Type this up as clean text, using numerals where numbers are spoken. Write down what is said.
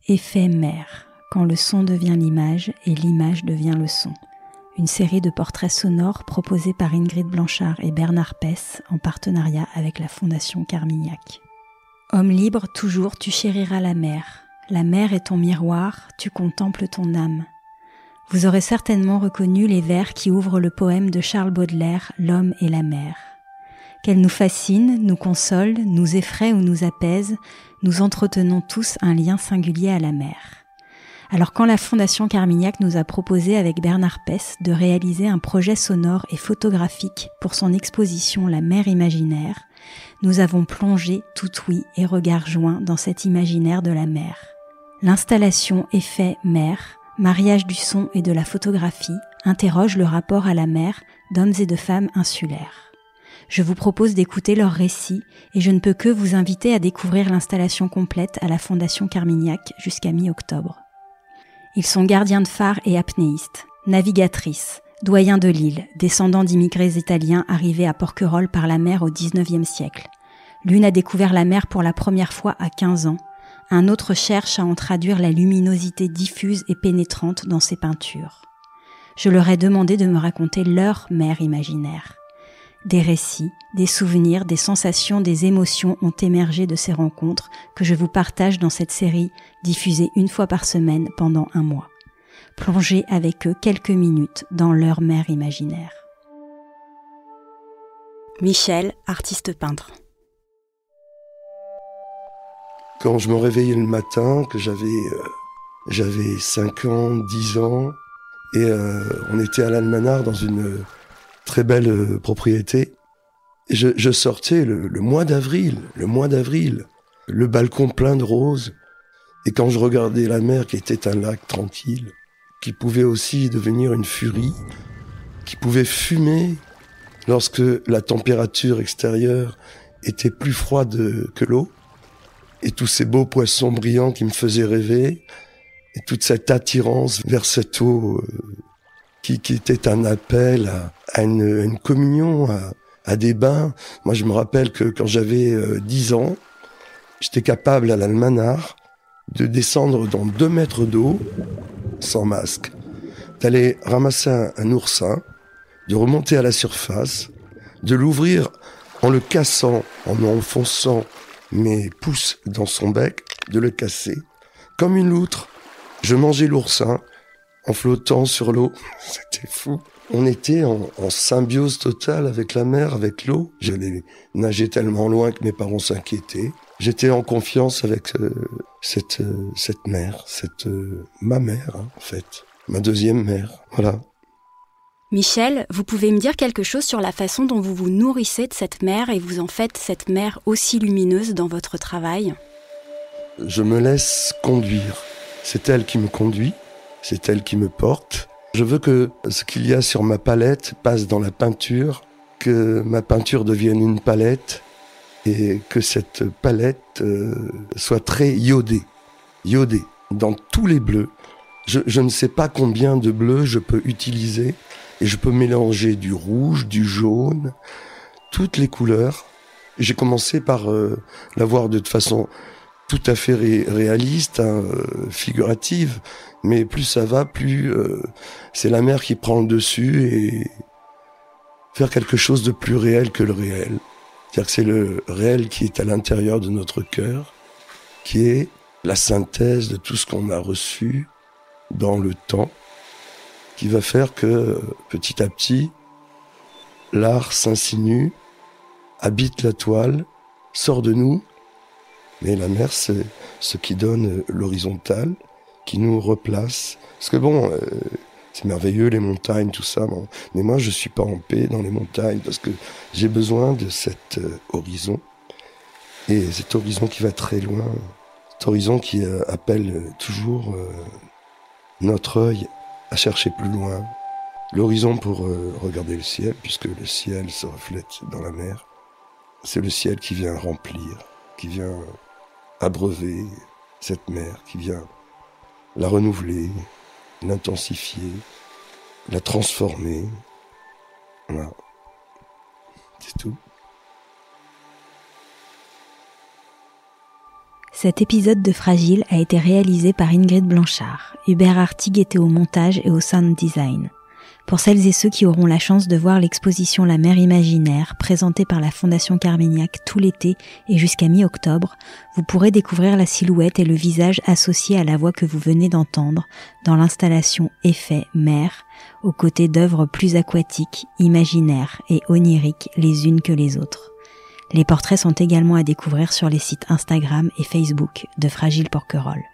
Effet mer, quand le son devient l'image et l'image devient le son. Une série de portraits sonores proposés par Ingrid Blanchard et Bernard Pess en partenariat avec la Fondation Carmignac. Homme libre, toujours tu chériras la mer. La mer est ton miroir, tu contemples ton âme. Vous aurez certainement reconnu les vers qui ouvrent le poème de Charles Baudelaire, L'homme et la mer. Qu'elle nous fascine, nous console, nous effraie ou nous apaise, nous entretenons tous un lien singulier à la mer. Alors quand la Fondation Carmignac nous a proposé avec Bernard Pess de réaliser un projet sonore et photographique pour son exposition La mer imaginaire, nous avons plongé tout ouïe et regard joints dans cet imaginaire de la mer. L'installation Effet mer, mariage du son et de la photographie, interroge le rapport à la mer d'hommes et de femmes insulaires. Je vous propose d'écouter leurs récits et je ne peux que vous inviter à découvrir l'installation complète à la Fondation Carmignac jusqu'à mi-octobre. Ils sont gardiens de phare et apnéistes, navigatrices, doyens de l'île, descendants d'immigrés italiens arrivés à Porquerolles par la mer au XIXe siècle. L'une a découvert la mer pour la première fois à 15 ans, un autre cherche à en traduire la luminosité diffuse et pénétrante dans ses peintures. Je leur ai demandé de me raconter leur mer imaginaire. Des récits, des souvenirs, des sensations, des émotions ont émergé de ces rencontres que je vous partage dans cette série diffusée une fois par semaine pendant 1 mois. Plongez avec eux quelques minutes dans leur mer imaginaire. Michel, artiste peintre. Quand je me réveillais le matin, que j'avais 5 ans, 10 ans, et on était à l'Almanach dans une très belle propriété. Et je sortais le mois d'avril, le balcon plein de roses. Et quand je regardais la mer qui était un lac tranquille, qui pouvait aussi devenir une furie, qui pouvait fumer lorsque la température extérieure était plus froide que l'eau, et tous ces beaux poissons brillants qui me faisaient rêver, et toute cette attirance vers cette eau qui était un appel à une communion, à des bains. Moi, je me rappelle que quand j'avais 10 ans, j'étais capable à l'Almanach de descendre dans 2 mètres d'eau, sans masque, d'aller ramasser un oursin, de remonter à la surface, de l'ouvrir en le cassant, en enfonçant mes pouces dans son bec, de le casser, comme une loutre. Je mangeais l'oursin, en flottant sur l'eau. C'était fou. On était en symbiose totale avec la mer, avec l'eau. J'allais nager tellement loin que mes parents s'inquiétaient. J'étais en confiance avec cette mer, ma mère, en fait. Ma deuxième mère, voilà. Michel, vous pouvez me dire quelque chose sur la façon dont vous vous nourrissez de cette mer et vous en faites cette mer aussi lumineuse dans votre travail ? Je me laisse conduire. C'est elle qui me conduit. C'est elle qui me porte. Je veux que ce qu'il y a sur ma palette passe dans la peinture, que ma peinture devienne une palette et que cette palette soit très iodée dans tous les bleus. Je ne sais pas combien de bleus je peux utiliser et je peux mélanger du rouge, du jaune, toutes les couleurs. J'ai commencé par la voir de façon tout à fait réaliste, figurative, mais plus ça va, plus c'est la mer qui prend le dessus et faire quelque chose de plus réel que le réel. C'est-à-dire que c'est le réel qui est à l'intérieur de notre cœur, qui est la synthèse de tout ce qu'on a reçu dans le temps, qui va faire que petit à petit, l'art s'insinue, habite la toile, sort de nous. Mais la mer, c'est ce qui donne l'horizontale, qui nous replace. Parce que bon, c'est merveilleux, les montagnes, tout ça. Bon. Mais moi, je suis pas en paix dans les montagnes parce que j'ai besoin de cet horizon. Et cet horizon qui va très loin. Cet horizon qui appelle toujours notre œil à chercher plus loin. L'horizon pour regarder le ciel, puisque le ciel se reflète dans la mer. C'est le ciel qui vient remplir, qui vient abreuver cette mer, qui vient la renouveler, l'intensifier, la transformer. Voilà. C'est tout. Cet épisode de Fragile a été réalisé par Ingrid Blanchard. Hubert Artig était au montage et au sound design. Pour celles et ceux qui auront la chance de voir l'exposition La mer imaginaire, présentée par la Fondation Carmignac tout l'été et jusqu'à mi-octobre, vous pourrez découvrir la silhouette et le visage associés à la voix que vous venez d'entendre dans l'installation Effet Mer, aux côtés d'œuvres plus aquatiques, imaginaires et oniriques les unes que les autres. Les portraits sont également à découvrir sur les sites Instagram et Facebook de Fragile Porquerolles.